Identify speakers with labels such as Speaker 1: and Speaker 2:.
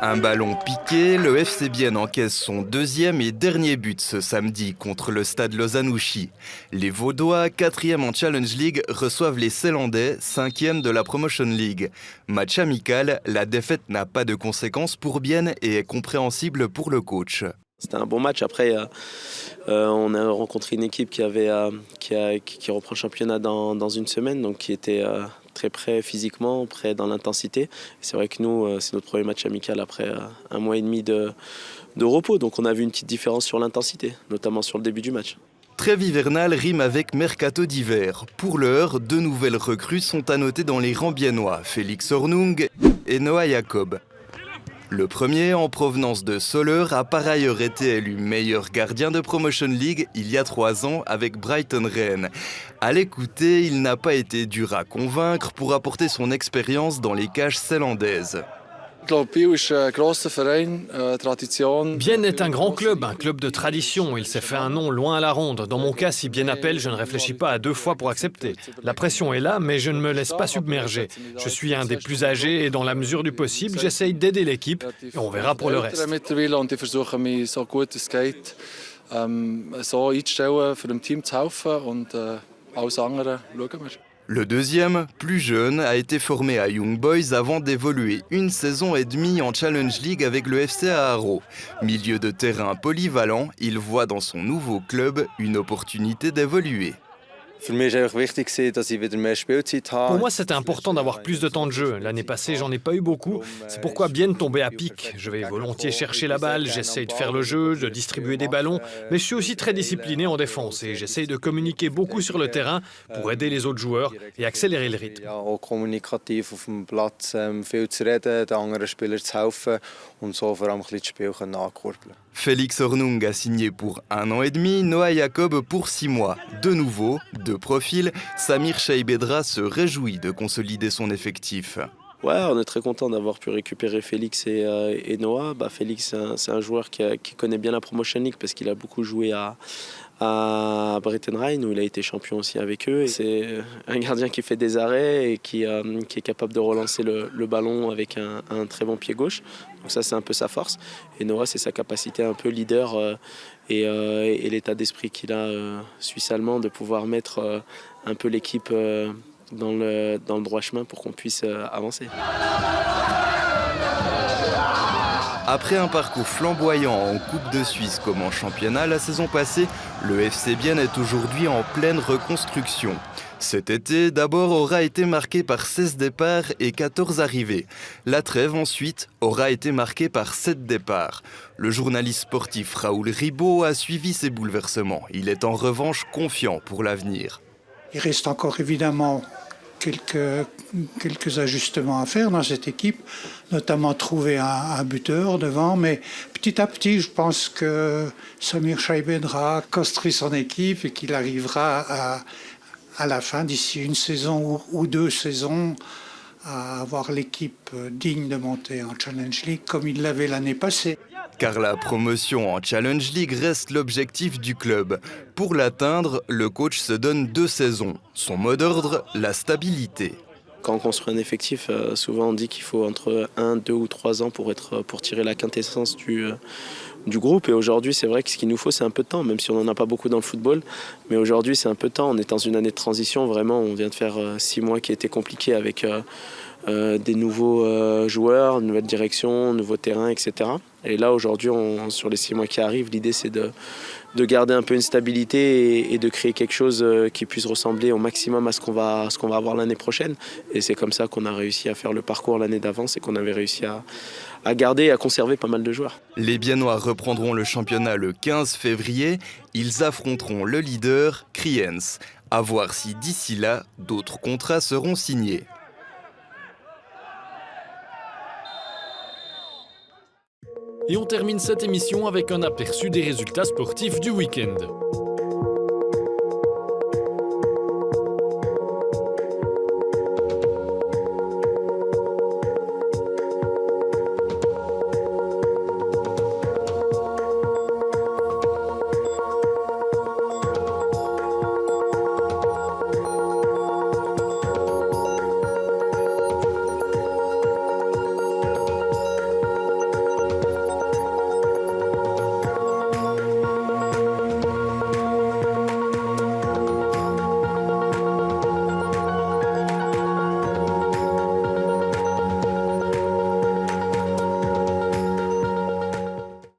Speaker 1: Un ballon piqué, le FC Bienne encaisse son deuxième et dernier but ce samedi contre le stade Lausanne-Ouchy. Les Vaudois, 4e en Challenge League, reçoivent les Ceylandais, 5e de la Promotion League. Match amical, la défaite n'a pas de conséquences pour Bienne et est compréhensible pour le coach.
Speaker 2: C'était un bon match. Après, on a rencontré une équipe qui reprend le championnat dans une semaine, donc qui était très prêt physiquement, prêt dans l'intensité. C'est vrai que nous, c'est notre premier match amical après un mois et demi de repos, donc on a vu une petite différence sur l'intensité, notamment sur le début du match.
Speaker 1: Trêve hivernale rime avec mercato d'hiver. Pour l'heure, 2 nouvelles recrues sont à noter dans les rangs biennois, Félix Hornung et Noah Jacob. Le premier, en provenance de Soleure, a par ailleurs été élu meilleur gardien de Promotion League il y a 3 ans avec Brighton Rennes. À l'écouter, il n'a pas été dur à convaincre pour apporter son expérience dans les cages zélandaises.
Speaker 3: Bienne est un grand club, un club de tradition. Il s'est fait un nom loin à la ronde. Dans mon cas, si Bienne appelle, je ne réfléchis pas à 2 fois pour accepter. La pression est là, mais je ne me laisse pas submerger. Je suis un des plus âgés et dans la mesure du possible, j'essaye d'aider l'équipe et on verra pour le reste.
Speaker 1: Le deuxième, plus jeune, a été formé à Young Boys avant d'évoluer 1 saison et demie en Challenge League avec le FC Aarau. Milieu de terrain polyvalent, il voit dans son nouveau club une opportunité d'évoluer.
Speaker 3: Pour moi, c'était important d'avoir plus de temps de jeu. L'année passée, j'en ai pas eu beaucoup. C'est pourquoi Bienne tombait à pic. Je vais volontiers chercher la balle, j'essaye de faire le jeu, de distribuer des ballons, mais je suis aussi très discipliné en défense et j'essaye de communiquer beaucoup sur le terrain pour aider les autres joueurs et accélérer le rythme.
Speaker 1: Félix Hornung a signé pour 1 an et demi, Noah Jacob pour 6 mois. De nouveau, 2 profils, Samir Cheibedra se réjouit de consolider son effectif.
Speaker 2: Ouais, on est très content d'avoir pu récupérer Félix et Noah. Félix, c'est un joueur qui connaît bien la Promotion League parce qu'il a beaucoup joué à Brighton Rennes où il a été champion aussi avec eux. C'est un gardien qui fait des arrêts et qui est capable de relancer le ballon avec un très bon pied gauche. Donc ça, c'est un peu sa force. Et Noah, c'est sa capacité un peu leader et l'état d'esprit qu'il a suisse-allemand de pouvoir mettre un peu l'équipe dans le droit chemin pour qu'on puisse avancer.
Speaker 1: Après un parcours flamboyant en Coupe de Suisse comme en championnat la saison passée, le FC Bienne est aujourd'hui en pleine reconstruction. Cet été, d'abord, aura été marqué par 16 départs et 14 arrivées. La trêve, ensuite, aura été marquée par 7 départs. Le journaliste sportif Raoul Ribot a suivi ces bouleversements. Il est en revanche confiant pour l'avenir.
Speaker 4: Il reste encore évidemment quelques ajustements à faire dans cette équipe, notamment trouver un buteur devant, mais petit à petit, je pense que Samir Cheibedra construit son équipe et qu'il arrivera à la fin, d'ici 1 saison ou 2 saisons, à avoir l'équipe digne de monter en Challenge League comme il l'avait l'année passée.
Speaker 1: Car la promotion en Challenge League reste l'objectif du club. Pour l'atteindre, le coach se donne 2 saisons. Son mot d'ordre, la stabilité.
Speaker 2: Quand on construit un effectif, souvent on dit qu'il faut entre 1, 2 ou 3 ans pour tirer la quintessence du groupe. Et aujourd'hui, c'est vrai que ce qu'il nous faut, c'est un peu de temps, même si on n'en a pas beaucoup dans le football. Mais aujourd'hui, c'est un peu de temps. On est dans une année de transition. Vraiment, on vient de faire 6 mois qui étaient compliqués avec des nouveaux joueurs, une nouvelle direction, nouveau terrain, etc. Et là, aujourd'hui, sur les 6 mois qui arrivent, l'idée, c'est de garder un peu une stabilité et de créer quelque chose qui puisse ressembler au maximum à ce qu'on va avoir l'année prochaine. Et c'est comme ça qu'on a réussi à faire le parcours l'année d'avant et qu'on avait réussi à garder et à conserver pas mal de joueurs.
Speaker 1: Les Biennois reprendront le championnat le 15 février. Ils affronteront le leader, Kriens. À voir si d'ici là, d'autres contrats seront signés.
Speaker 5: Et on termine cette émission avec un aperçu des résultats sportifs du week-end.